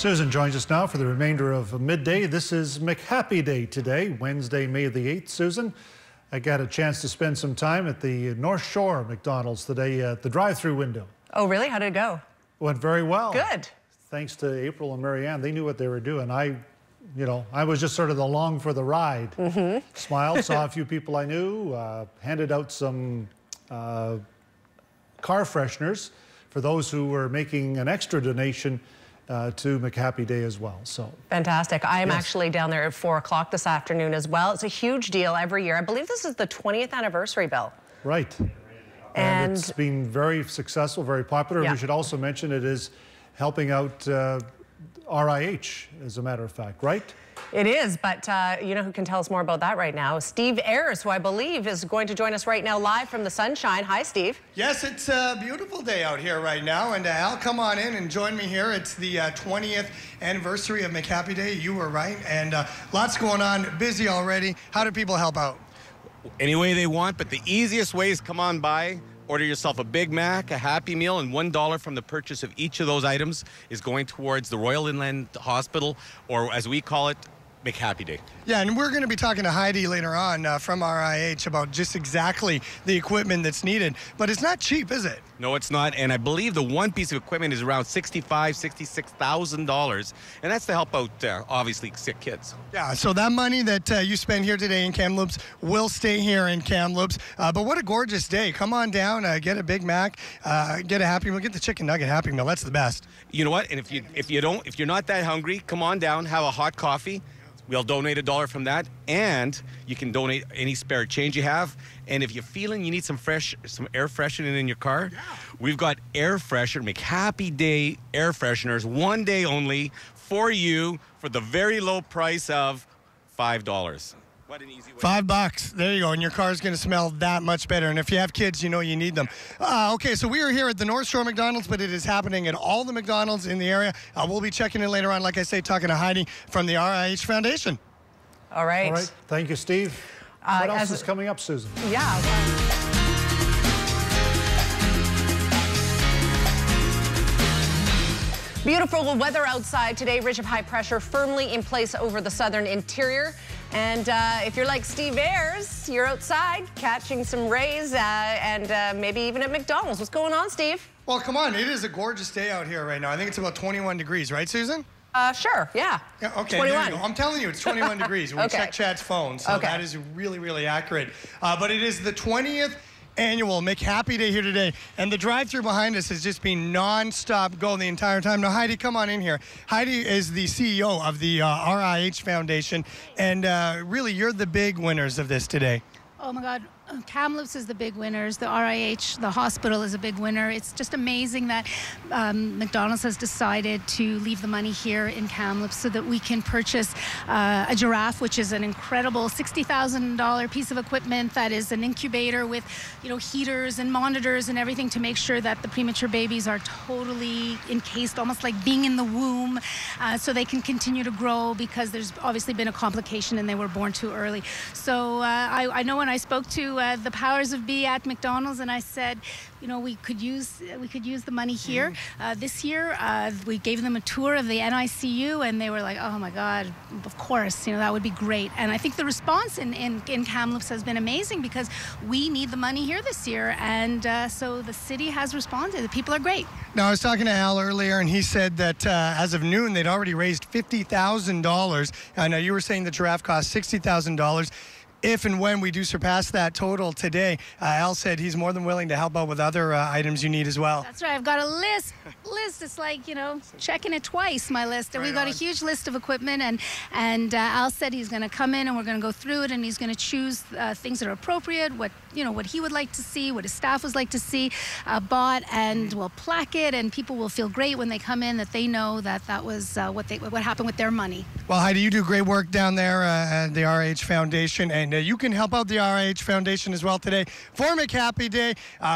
Susan joins us now for the remainder of Midday. This is Mchappy Day today, Wednesday, May the 8th. Susan, I got a chance to spend some time at the North Shore McDonald's today at the drive-through window. Oh, really? How did it go? Went very well. Good. Thanks to April and Marianne. They knew what they were doing. I was just sort of along for the ride. Smiled, saw a few people I knew, handed out some car fresheners for those who were making an extra donation to Mchappy Day as well. So fantastic. I am actually down there at 4 o'clock this afternoon as well. It's a huge deal every year. I believe this is the 20th anniversary, Bill. Right. And it's been very successful, very popular. Yeah. We should also mention it is helping out RIH, as a matter of fact, right? It is, but you know who can tell us more about that right now? Steve Ayers, who I believe is going to join us right now live from the sunshine. Hi, Steve. Yes, it's a beautiful day out here right now, and Al, come on in and join me here. It's the 20th anniversary of Mchappy Day. You were right, and lots going on, busy already. How do people help out? Any way they want, but the easiest way is come on by, order yourself a Big Mac, a Happy Meal, and $1 from the purchase of each of those items is going towards the Royal Inland Hospital, or as we call it, Mchappy Day. Yeah, and we're going to be talking to Heidi later on from RIH about just exactly the equipment that's needed. But it's not cheap, is it? No, it's not. And I believe the one piece of equipment is around $65,000, $66,000. And that's to help out, obviously, sick kids. Yeah, so that money that you spend here today in Kamloops will stay here in Kamloops. But what a gorgeous day. Come on down, get a Big Mac, get a Happy Meal, get the chicken nugget Happy Meal. That's the best. You know what? And if you're not that hungry, come on down, have a hot coffee. We'll donate $1 from that, and you can donate any spare change you have. And if you're feeling you need some air freshening in your car, we've got air freshener, Mchappy Day air fresheners, one day only for you for the very low price of $5. What an easy way. $5. There you go. And your car's going to smell that much better. And if you have kids, you know you need them. Okay, so we are here at the North Shore McDonald's, but it is happening at all the McDonald's in the area. We'll be checking in later on, like I say, talking to Heidi from the RIH Foundation. All right. All right. Thank you, Steve. What else is coming up, Susan? Yeah. Beautiful weather outside today. Ridge of high pressure firmly in place over the southern interior. And if you're like Steve Ayers, you're outside catching some rays and maybe even at McDonald's. What's going on, Steve? Well, come on. It is a gorgeous day out here right now. I think it's about 21 degrees, right, Susan? Sure, yeah. Okay, 21. there you go. I'm telling you, it's 21 degrees. We checked Chad's phone, so that is really, really accurate. But it is the 20th annual Mchappy Day here today, and the drive-through behind us has just been non-stop go the entire time. Now, Heidi, come on in here. Heidi is the CEO of the RIH Foundation, and really, you're the big winners of this today. Oh my God, Kamloops is the big winners. The RIH, the hospital, is a big winner. It's just amazing that McDonald's has decided to leave the money here in Kamloops so that we can purchase a giraffe, which is an incredible $60,000 piece of equipment that is an incubator with, you know, heaters and monitors and everything to make sure that the premature babies are totally encased, almost like being in the womb, so they can continue to grow, because there's obviously been a complication and they were born too early. So I know when I spoke to the powers of be at McDonald's, and I said, you know, we could use the money here. This year, we gave them a tour of the NICU, and they were like, oh my God, of course, you know, that would be great. And I think the response in Kamloops has been amazing, because we need the money here this year, and so the city has responded. The people are great. Now, I was talking to Al earlier, and he said that as of noon, they'd already raised $50,000. I know you were saying the giraffe cost $60,000. If and when we do surpass that total today, Al said he's more than willing to help out with other items you need as well. That's right. I've got a list. It's like, you know, checking it twice, my list. And we've got a huge list of equipment. And Al said he's going to come in and we're going to go through it, and he's going to choose things that are appropriate, what he would like to see, what his staff would like to see bought, and we'll plaque it, and people will feel great when they come in that they know that that was what happened with their money. Well, Heidi, you do great work down there at the RIH Foundation, and you can help out the RIH Foundation as well today for Mchappy Day.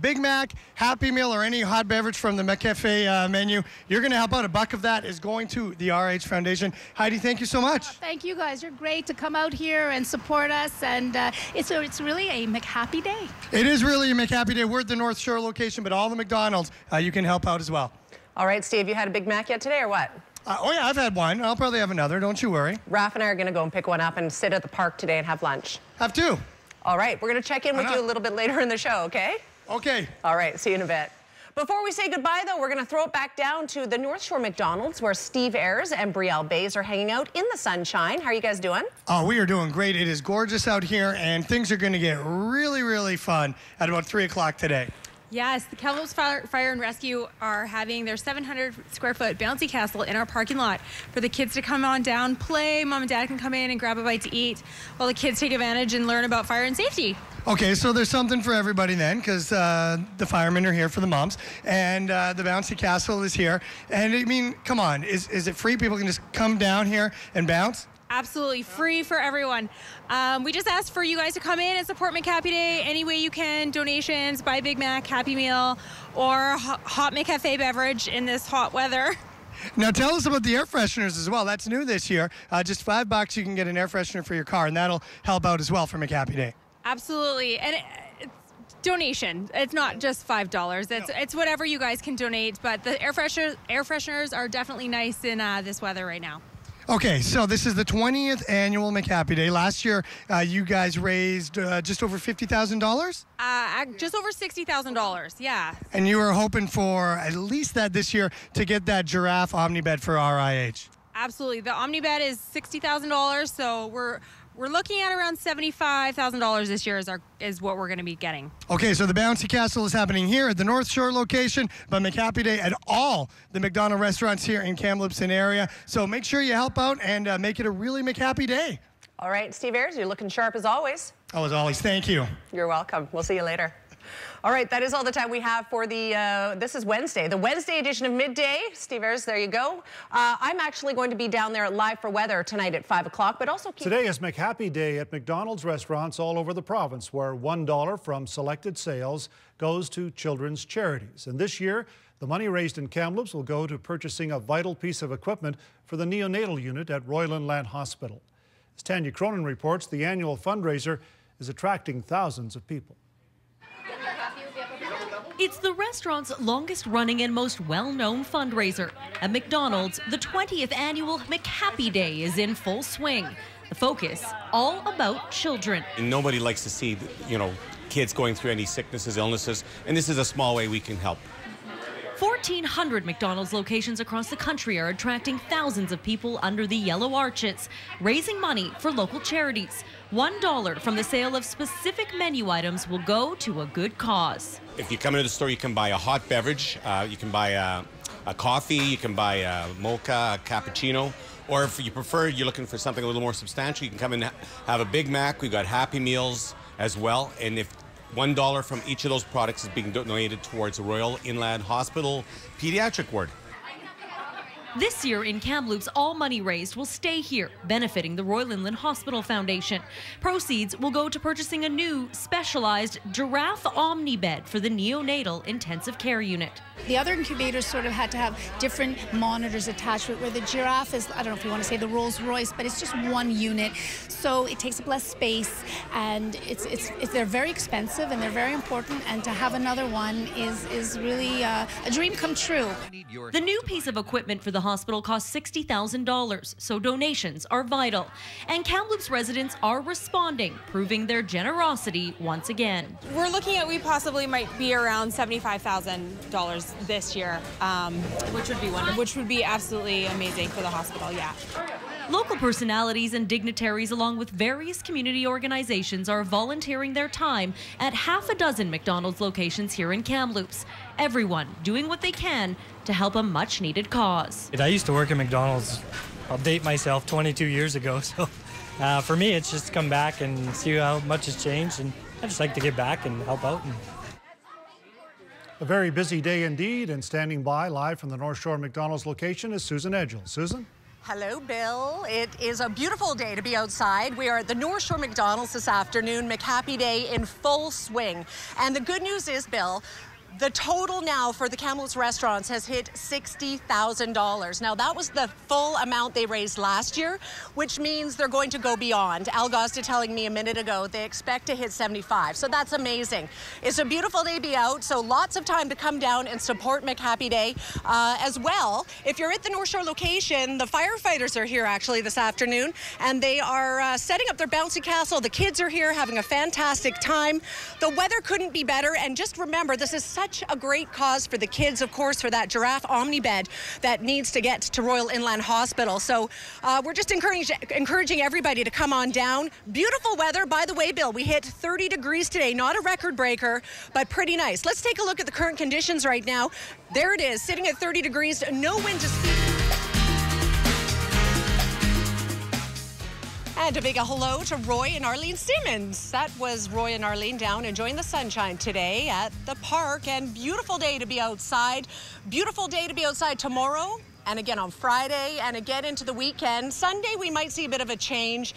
Big Mac, Happy Meal, or any hot beverage from the McCafe menu. You're going to help out. $1 of that is going to the RIH Foundation. Heidi, thank you so much. Thank you, guys. You're great to come out here and support us, and it's really a Mchappy Day. It is really a Mchappy Day. We're at the North Shore location, but all the McDonald's, you can help out as well. All right, Steve, you had a Big Mac yet today or what? Oh, yeah, I've had one. I'll probably have another. Don't you worry. Raph and I are going to go and pick one up and sit at the park today and have lunch. Have two. All right. We're going to check in with you a little bit later in the show, okay? Okay. All right. See you in a bit. Before we say goodbye, though, we're going to throw it back down to the North Shore McDonald's, where Steve Ayres and Brielle Bays are hanging out in the sunshine. How are you guys doing? Oh, we are doing great. It is gorgeous out here, and things are going to get really, really fun at about 3 o'clock today. Yes, the Kamloops Fire and Rescue are having their 700 square foot bouncy castle in our parking lot for the kids to come on down, play. Mom and Dad can come in and grab a bite to eat while the kids take advantage and learn about fire and safety. Okay, so there's something for everybody then, because the firemen are here for the moms, and the bouncy castle is here. And I mean, come on, is it free? People can just come down here and bounce? Absolutely free for everyone. We just asked for you guys to come in and support Mchappy Day any way you can. Donations, buy Big Mac, Happy Meal, or hot McCafe beverage in this hot weather. Now tell us about the air fresheners as well. That's new this year. Just $5 you can get an air freshener for your car, and that'll help out as well for Mchappy Day. Absolutely. And it's donation. It's not just $5. It's whatever you guys can donate, but the air fresheners are definitely nice in this weather right now. Okay, so this is the 20th annual Mchappy Day. Last year, you guys raised just over $50,000? Just over $60,000, yeah. And you were hoping for at least that this year to get that giraffe Omnibed for RIH. Absolutely. The Omnibed is $60,000, so we're looking at around $75,000 this year is what we're going to be getting. Okay, so the Bouncy Castle is happening here at the North Shore location, but Mchappy Day at all the McDonald restaurants here in Kamloops and area. So make sure you help out and make it a really Mchappy Day. All right, Steve Ayres, you're looking sharp as always. Oh, as always, thank you. You're welcome. We'll see you later. All right, that is all the time we have for this is Wednesday, the Wednesday edition of Midday. Steve Ayres, there you go. I'm actually going to be down there at Live for Weather tonight at 5 o'clock, but also Today is Mchappy Day at McDonald's restaurants all over the province, where $1 from selected sales goes to children's charities. And this year, the money raised in Kamloops will go to purchasing a vital piece of equipment for the neonatal unit at Royal Inland Hospital. As Tanya Cronin reports, the annual fundraiser is attracting thousands of people. It's the restaurant's longest-running and most well-known fundraiser. At McDonald's, the 20th annual Mchappy Day is in full swing. The focus, all about children. And nobody likes to see, kids going through any sicknesses, illnesses, and this is a small way we can help. 1,400 McDonald's locations across the country are attracting thousands of people under the yellow arches, raising money for local charities. $1 from the sale of specific menu items will go to a good cause. If you come into the store, you can buy a hot beverage, you can buy a coffee, you can buy a mocha, a cappuccino, or if you prefer, you're looking for something a little more substantial, you can come and have a Big Mac. We've got Happy Meals as well, and if $1 from each of those products is being donated towards the Royal Inland Hospital Pediatric Ward. This year in Kamloops, all money raised will stay here, benefiting the Royal Inland Hospital Foundation. Proceeds will go to purchasing a new, specialized giraffe Omnibed for the neonatal intensive care unit. The other incubators sort of had to have different monitors attached to it, where the giraffe is, I don't know if you want to say the Rolls Royce, but it's just one unit. So it takes up less space, and they're very expensive and they're very important, and to have another one is really a dream come true. The new piece of equipment for the hospital costs $60,000, so donations are vital. And Kamloops residents are responding, proving their generosity once again. We're looking at we possibly might be around $75,000 this year, which would be wonderful. Which would be absolutely amazing for the hospital, yeah. Local personalities and dignitaries, along with various community organizations, are volunteering their time at half a dozen McDonald's locations here in Kamloops. Everyone doing what they can to help a much-needed cause. I used to work at McDonald's, I'll date myself, 22 years ago, so for me it's just come back and see how much has changed, and I just like to get back and help out. A very busy day indeed, and standing by live from the North Shore McDonald's location is Susan Edgell. Susan? Hello, Bill. It is a beautiful day to be outside. We are at the North Shore McDonald's this afternoon, Mchappy Day in full swing. And the good news is, Bill, The total now for the Kamloops restaurants has hit $60,000. Now, that was the full amount they raised last year, which means they're going to go beyond. Al Gazda telling me a minute ago they expect to hit 75, so that's amazing. It's a beautiful day to be out, so lots of time to come down and support Mchappy Day as well. If you're at the North Shore location, the firefighters are here actually this afternoon, and they are setting up their bouncy castle. The kids are here having a fantastic time. The weather couldn't be better, and just remember, this is such a great cause for the kids, of course, for that giraffe omnibed that needs to get to Royal Inland Hospital. So we're just encouraging everybody to come on down. Beautiful weather. By the way, Bill, we hit 30 degrees today. Not a record breaker, but pretty nice. Let's take a look at the current conditions right now. There it is, sitting at 30 degrees. No wind to speak. And a big hello to Roy and Arlene Simmons. That was Roy and Arlene down enjoying the sunshine today at the park. And beautiful day to be outside. Beautiful day to be outside tomorrow. And again on Friday, and again into the weekend. Sunday, we might see a bit of a change,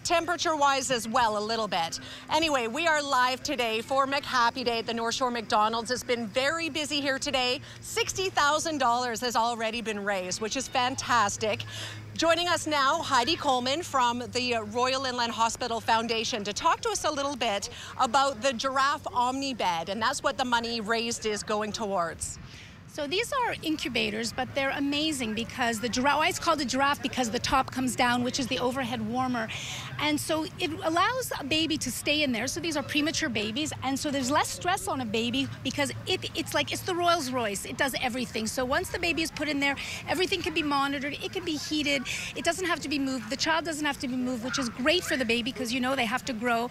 temperature-wise as well, a little bit. Anyway, we are live today for Mchappy Day at the North Shore McDonald's. It's been very busy here today. $60,000 has already been raised, which is fantastic. Joining us now, Heidi Coleman from the Royal Inland Hospital Foundation to talk to us a little bit about the giraffe omnibed, and that's what the money raised is going towards. So these are incubators, but they're amazing because the giraffe, why it's called a giraffe, because the top comes down, which is the overhead warmer. And so it allows a baby to stay in there. So these are premature babies. And so there's less stress on a baby because it's the Rolls Royce. It does everything. So once the baby is put in there, everything can be monitored. It can be heated. It doesn't have to be moved. The child doesn't have to be moved, which is great for the baby because, you know, they have to grow.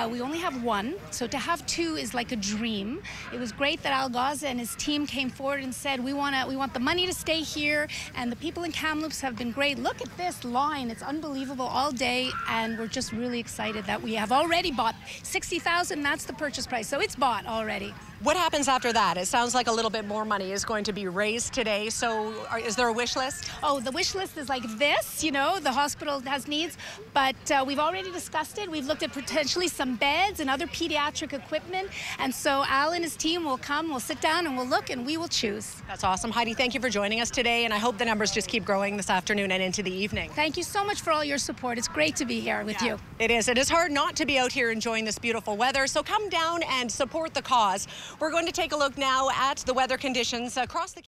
We only have one. So to have two is like a dream. It was great that Al Gazda and his team came forward and said, we want the money to stay here, and the people in Kamloops have been great. Look at this line. It's unbelievable all day, and we're just really excited that we have already bought $60,000. That's the purchase price, so it's bought already. What happens after that? It sounds like a little bit more money is going to be raised today. So is there a wish list? Oh, the wish list is like this. You know, the hospital has needs, but we've already discussed it. We've looked at potentially some beds and other pediatric equipment. And so Al and his team will come, we'll sit down and we'll look and we will choose. That's awesome. Heidi, thank you for joining us today. And I hope the numbers just keep growing this afternoon and into the evening. Thank you so much for all your support. It's great to be here with you. It is. It is hard not to be out here enjoying this beautiful weather. So come down and support the cause. We're going to take a look now at the weather conditions across the